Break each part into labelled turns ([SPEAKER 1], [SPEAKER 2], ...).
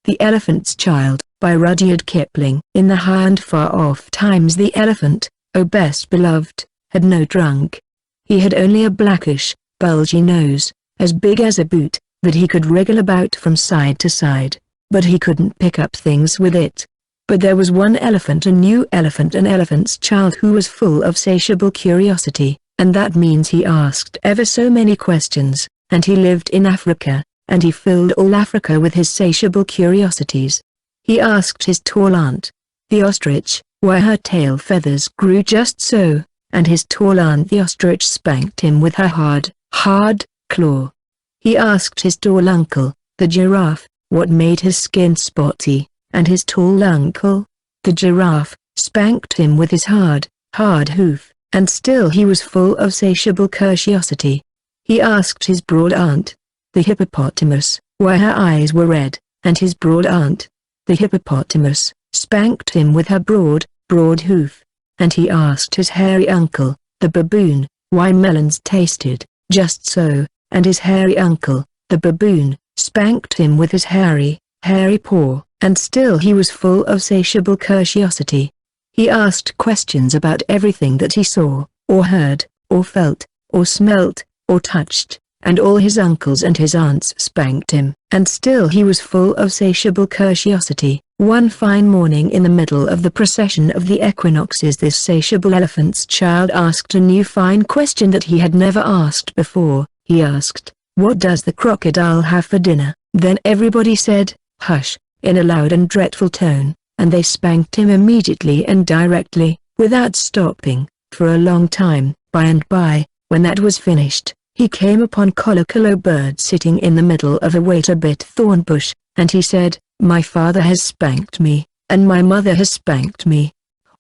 [SPEAKER 1] The Elephant's Child, by Rudyard Kipling. In the high and far-off times the elephant, oh best beloved, had no trunk. He had only a blackish, bulgy nose, as big as a boot, that he could wriggle about from side to side, but he couldn't pick up things with it. But there was one elephant, a new elephant, an elephant's child, who was full of satiable curiosity, and that means he asked ever so many questions, and he lived in Africa, and he filled all Africa with his satiable curiosities. He asked his tall aunt, the ostrich, why her tail feathers grew just so, and his tall aunt the ostrich spanked him with her hard claw. He asked his tall uncle, the giraffe, what made his skin spotty, and his tall uncle, the giraffe, spanked him with his hard hoof, and still he was full of satiable curiosity. He asked his broad aunt, the hippopotamus, why her eyes were red, and his broad aunt, the hippopotamus, spanked him with her broad hoof. And he asked his hairy uncle, the baboon, why melons tasted just so, and his hairy uncle, the baboon, spanked him with his hairy paw, and still he was full of satiable curiosity. He asked questions about everything that he saw, or heard, or felt, or smelt, or touched, and all his uncles and his aunts spanked him, and still he was full of satiable curiosity. One fine morning in the middle of the procession of the equinoxes, this satiable elephant's child asked a new fine question that he had never asked before. He asked, "What does the crocodile have for dinner?" Then everybody said, "Hush," in a loud and dreadful tone, and they spanked him immediately and directly, without stopping, for a long time. By and by, when that was finished, he came upon Colocolo Bird sitting in the middle of a wait-a-bit thorn bush, and he said, "My father has spanked me, and my mother has spanked me.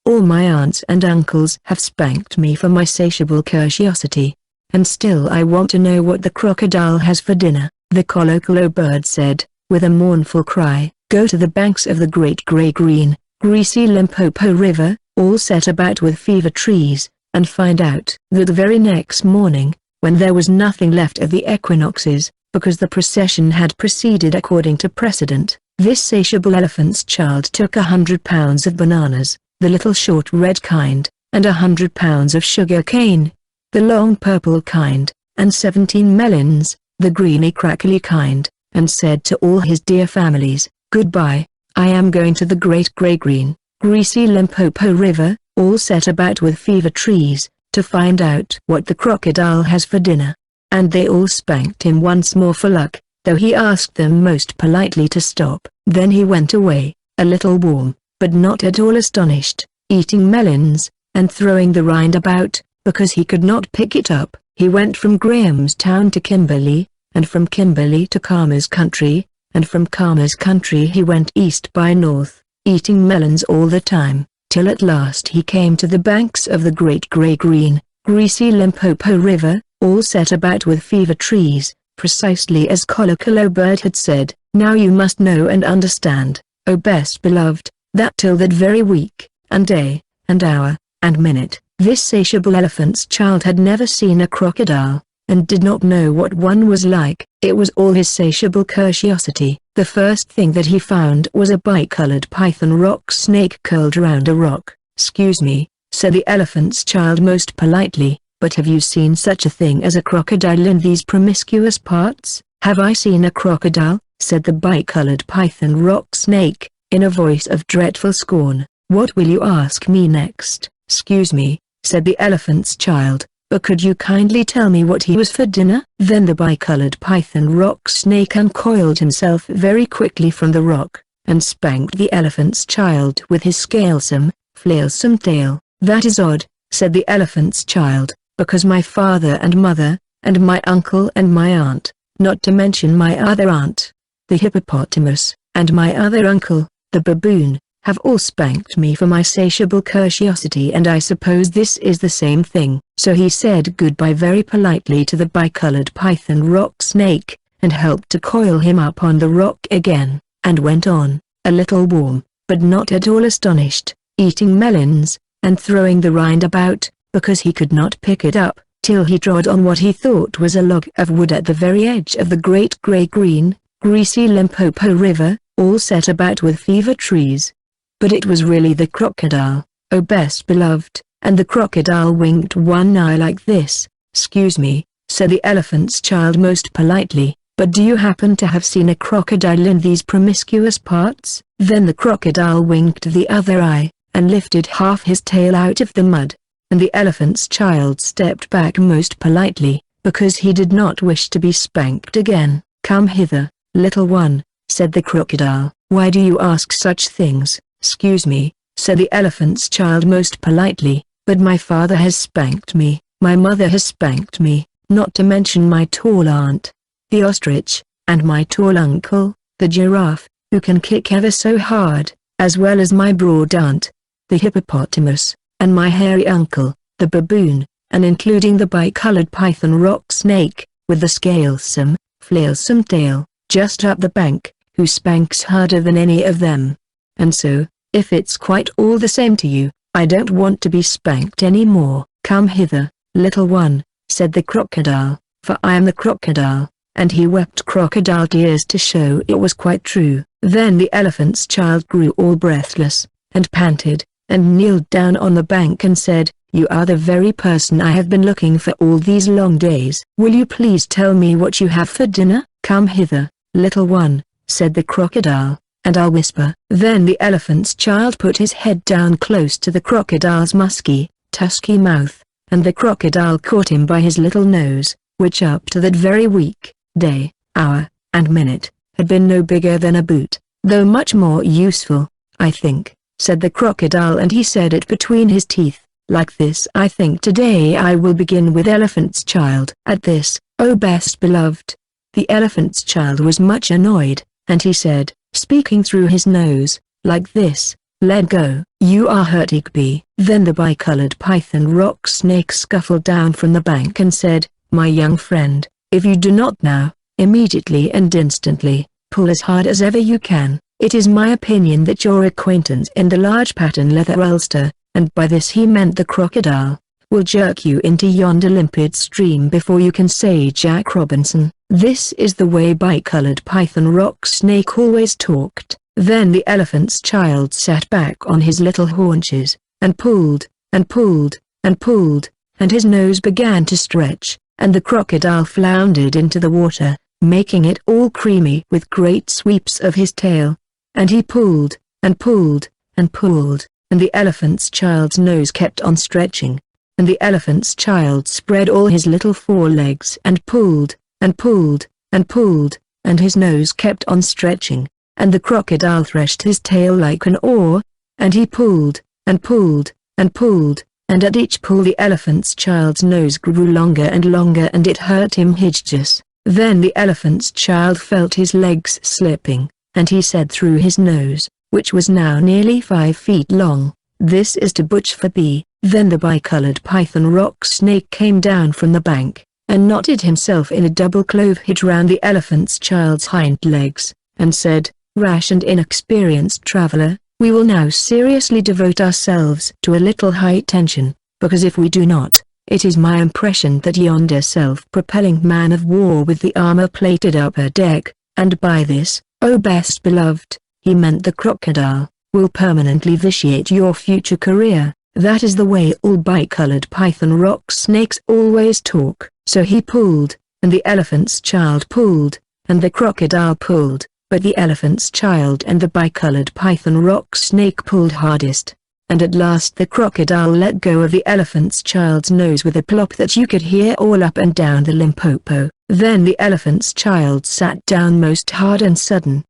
[SPEAKER 1] All my aunts and uncles have spanked me for my satiable curiosity, and still I want to know what the crocodile has for dinner." The Colocolo Bird said, with a mournful cry, "Go to the banks of the great grey-green, greasy Limpopo River, all set about with fever trees, and find out." The very next morning, when there was nothing left of the equinoxes, because the procession had proceeded according to precedent, this satiable elephant's child took 100 pounds of bananas, the little short red kind, and 100 pounds of sugar cane, the long purple kind, and 17 melons, the greeny crackly kind, and said to all his dear families, "Goodbye, I am going to the great grey-green, greasy Limpopo River, all set about with fever trees, to find out what the crocodile has for dinner." And they all spanked him once more for luck, though he asked them most politely to stop. Then he went away, a little warm, but not at all astonished, eating melons, and throwing the rind about, because he could not pick it up. He went from Grahamstown to Kimberley, and from Kimberley to Khama's country, and from Khama's country he went east by north, eating melons all the time, till at last he came to the banks of the great grey-green, greasy Limpopo River, all set about with fever trees, precisely as Colocolo Bird had said. Now you must know and understand, O best beloved, that till that very week, and day, and hour, and minute, this satiable elephant's child had never seen a crocodile, and did not know what one was like. It was all his satiable curiosity. The first thing that he found was a bicolored python rock snake curled around a rock. "Excuse me," said the elephant's child most politely, "but have you seen such a thing as a crocodile in these promiscuous parts?" "Have I seen a crocodile?" said the bicolored python rock snake, in a voice of dreadful scorn. "What will you ask me next?" "Excuse me," said the elephant's child, "but could you kindly tell me what he was for dinner?" Then the bicolored python rock snake uncoiled himself very quickly from the rock, and spanked the elephant's child with his scalesome, flailsome tail. "That is odd," said the elephant's child, "because my father and mother, and my uncle and my aunt, not to mention my other aunt, the hippopotamus, and my other uncle, the baboon, have all spanked me for my satiable curiosity, and I suppose this is the same thing." So he said goodbye very politely to the bicolored python rock snake, and helped to coil him up on the rock again, and went on, a little warm, but not at all astonished, eating melons, and throwing the rind about, because he could not pick it up, till he trod on what he thought was a log of wood at the very edge of the great grey-green, greasy Limpopo River, all set about with fever trees. But it was really the crocodile, oh best beloved, and the crocodile winked one eye like this. "Excuse me," said the elephant's child most politely, "but do you happen to have seen a crocodile in these promiscuous parts?" Then the crocodile winked the other eye, and lifted half his tail out of the mud, and the elephant's child stepped back most politely, because he did not wish to be spanked again. "Come hither, little one," said the crocodile. "Why do you ask such things?" "Excuse me," said the elephant's child most politely, "but my father has spanked me, my mother has spanked me, not to mention my tall aunt, the ostrich, and my tall uncle, the giraffe, who can kick ever so hard, as well as my broad aunt, the hippopotamus, and my hairy uncle, the baboon, and including the bicolored python rock snake, with the scalesome, flailsome tail, just up the bank, who spanks harder than any of them. And so, if it's quite all the same to you, I don't want to be spanked any more." "Come hither, little one," said the crocodile, "for I am the crocodile," and he wept crocodile tears to show it was quite true. Then the elephant's child grew all breathless, and panted, and kneeled down on the bank and said, "You are the very person I have been looking for all these long days. Will you please tell me what you have for dinner?" "Come hither, little one," said the crocodile, "and I'll whisper." Then the elephant's child put his head down close to the crocodile's musky, tusky mouth, and the crocodile caught him by his little nose, which up to that very week, day, hour, and minute, had been no bigger than a boot, though much more useful, I think, said the crocodile, and he said it between his teeth, like this. "I think today I will begin with elephant's child." At this, "Oh best beloved," the elephant's child was much annoyed, and he said, speaking through his nose, like this, "Let go, you are hurt Igby." Then the bicolored python rock snake scuffled down from the bank and said, "My young friend, if you do not now, immediately and instantly, pull as hard as ever you can, it is my opinion that your acquaintance in the large pattern leather ulster," and by this he meant the crocodile, "will jerk you into yonder limpid stream before you can say Jack Robinson." This is the way bicolored python rock snake always talked. Then the elephant's child sat back on his little haunches, and pulled, and pulled, and pulled, and his nose began to stretch, and the crocodile floundered into the water, making it all creamy with great sweeps of his tail. And he pulled, and pulled, and pulled, and the elephant's child's nose kept on stretching, and the elephant's child spread all his little forelegs and pulled, and pulled, and pulled, and his nose kept on stretching, and the crocodile threshed his tail like an oar, and he pulled, and pulled, and pulled, and at each pull the elephant's child's nose grew longer and longer, and it hurt him hideous. Then the elephant's child felt his legs slipping, and he said through his nose, which was now nearly 5 feet long, "This is too much for thee." Then the bicolored python rock snake came down from the bank, and knotted himself in a double clove hitch round the elephant's child's hind legs, and said, "Rash and inexperienced traveler, we will now seriously devote ourselves to a little high tension, because if we do not, it is my impression that yonder self-propelling man of war with the armor-plated upper deck, and by this, oh best beloved, he meant the crocodile, will permanently vitiate your future career." That is the way all bicolored python rock snakes always talk. So he pulled, and the elephant's child pulled, and the crocodile pulled, but the elephant's child and the bicolored python rock snake pulled hardest, and at last the crocodile let go of the elephant's child's nose with a plop that you could hear all up and down the Limpopo. Then the elephant's child sat down most hard and sudden.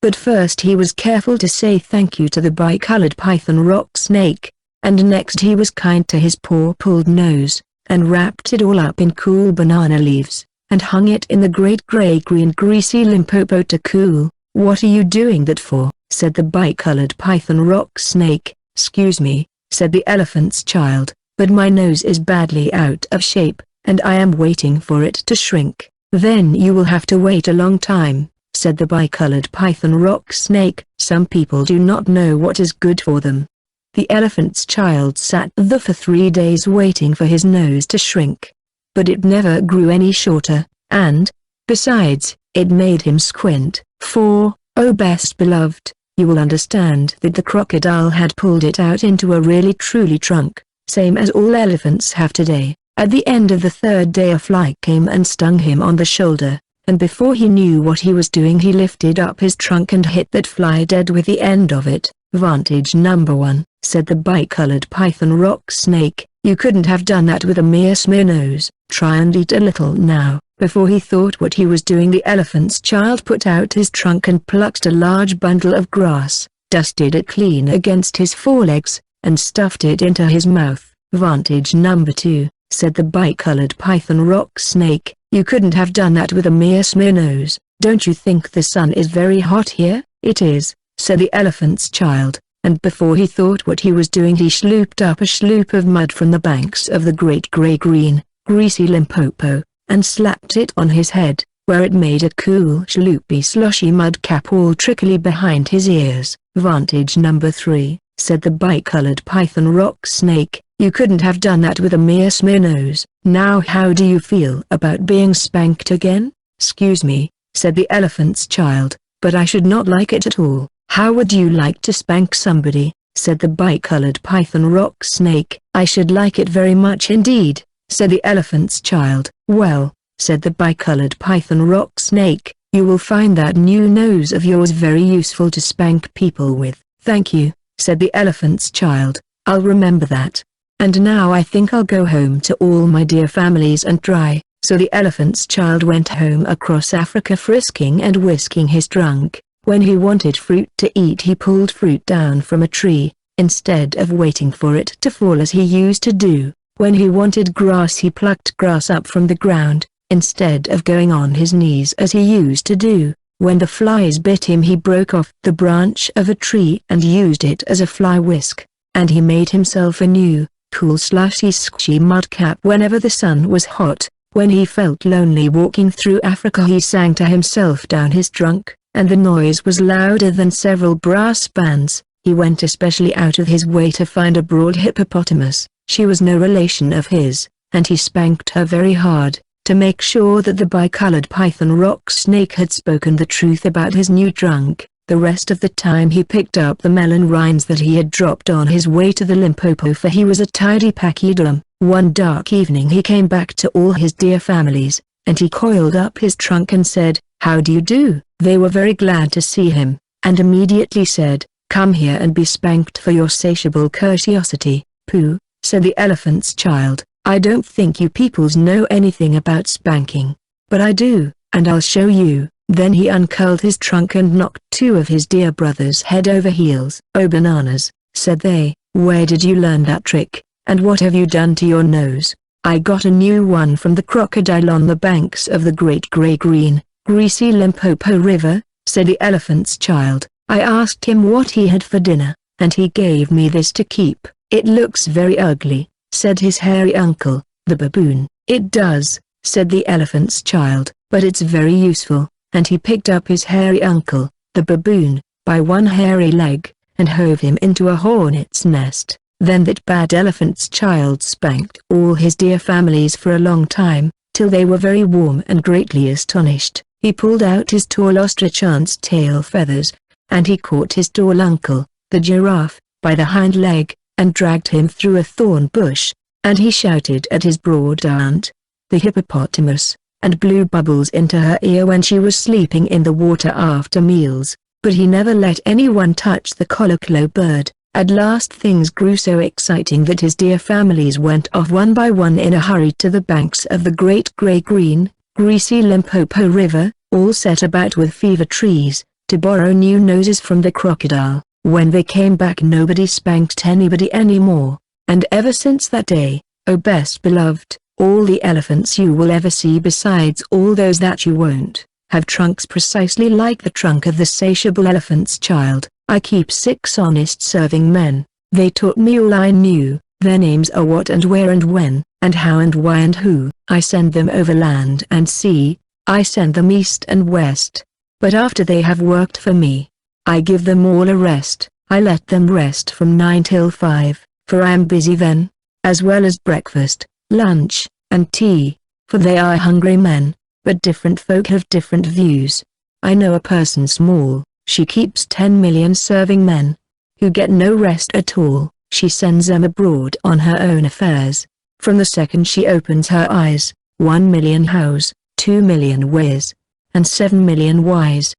[SPEAKER 1] But first he was careful to say thank you to the bicolored python rock snake, and next he was kind to his poor pulled nose, and wrapped it all up in cool banana leaves, and hung it in the great gray-green greasy Limpopo to cool. "What are you doing that for?" said the bicolored python rock snake. "Excuse me," said the elephant's child, "but my nose is badly out of shape, and I am waiting for it to shrink." "Then you will have to wait a long time," said the bicolored python rock snake. "Some people do not know what is good for them." The elephant's child sat there for 3 days waiting for his nose to shrink. But it never grew any shorter, and, besides, it made him squint. For, "O best beloved, you will understand that the crocodile had pulled it out into a really truly trunk, same as all elephants have today. At the end of the third day a fly came and stung him on the shoulder, and before he knew what he was doing he lifted up his trunk and hit that fly dead with the end of it." "Vantage number 1, said the bicolored python rock snake, "you couldn't have done that with a mere smear nose. Try and eat a little now." Before he thought what he was doing the elephant's child put out his trunk and plucked a large bundle of grass, dusted it clean against his forelegs, and stuffed it into his mouth. "Vantage number 2, said the bicolored python rock snake, "you couldn't have done that with a mere smear nose. Don't you think the sun is very hot here?" "It is," said the elephant's child, and before he thought what he was doing he slooped up a sloop of mud from the banks of the great gray-green, greasy Limpopo, and slapped it on his head, where it made a cool sloopy slushy mud cap all trickly behind his ears. "Vantage number 3, said the bicolored python rock snake, "you couldn't have done that with a mere smear nose. Now how do you feel about being spanked again?" "Excuse me," said the elephant's child, "but I should not like it at all." "How would you like to spank somebody?" said the bicolored python rock snake. "I should like it very much indeed," said the elephant's child. "Well," said the bicolored python rock snake, "you will find that new nose of yours very useful to spank people with." "Thank you," said the elephant's child, "I'll remember that. And now I think I'll go home to all my dear families and try." So the elephant's child went home across Africa frisking and whisking his trunk. When he wanted fruit to eat he pulled fruit down from a tree, instead of waiting for it to fall as he used to do. When he wanted grass he plucked grass up from the ground, instead of going on his knees as he used to do. When the flies bit him he broke off the branch of a tree and used it as a fly whisk, and he made himself a new, cool slushy mud cap whenever the sun was hot. When he felt lonely walking through Africa he sang to himself down his trunk, and the noise was louder than several brass bands. He went especially out of his way to find a broad hippopotamus. She was no relation of his, and he spanked her very hard, to make sure that the bicolored python rock snake had spoken the truth about his new trunk. The rest of the time he picked up the melon rinds that he had dropped on his way to the Limpopo, for he was a tidy pachyderm. One dark evening he came back to all his dear families, and he coiled up his trunk and said, "How do you do?" They were very glad to see him, and immediately said, "Come here and be spanked for your satiable curtiosity." "Pooh," said the elephant's child, "I don't think you peoples know anything about spanking. But I do, and I'll show you." Then he uncurled his trunk and knocked 2 of his dear brothers head over heels. "Oh bananas," said they, "where did you learn that trick, and what have you done to your nose?" "I got a new one from the crocodile on the banks of the great gray-green, greasy Limpopo River," said the elephant's child. "I asked him what he had for dinner, and he gave me this to keep." "It looks very ugly," said his hairy uncle, the baboon. "It does," said the elephant's child, "but it's very useful," and he picked up his hairy uncle, the baboon, by one hairy leg, and hove him into a hornet's nest. Then that bad elephant's child spanked all his dear families for a long time, till they were very warm and greatly astonished. He pulled out his tall ostrich's tail feathers, and he caught his tall uncle, the giraffe, by the hind leg, and dragged him through a thorn bush, and he shouted at his broad aunt, the hippopotamus, and blew bubbles into her ear when she was sleeping in the water after meals, but he never let anyone touch the colocolo bird. At last things grew so exciting that his dear families went off one by one in a hurry to the banks of the great gray-green, greasy Limpopo River, all set about with fever trees, to borrow new noses from the crocodile. When they came back nobody spanked anybody anymore, and ever since that day, oh best beloved, all the elephants you will ever see, besides all those that you won't, have trunks precisely like the trunk of the satiable elephant's child. I keep 6 honest serving men. They taught me all I knew. Their names are what and where and when, and how and why and who. I send them over land and sea. I send them east and west. But after they have worked for me, I give them all a rest. I let them rest from 9 till 5, for I am busy then, as well as breakfast, lunch, and tea, for they are hungry men, but different folk have different views. I know a person small, She keeps 10 million serving men, who get no rest at all. She sends them abroad on her own affairs. From the second she opens her eyes, 1 million hows, 2 million ways, and 7 million whys,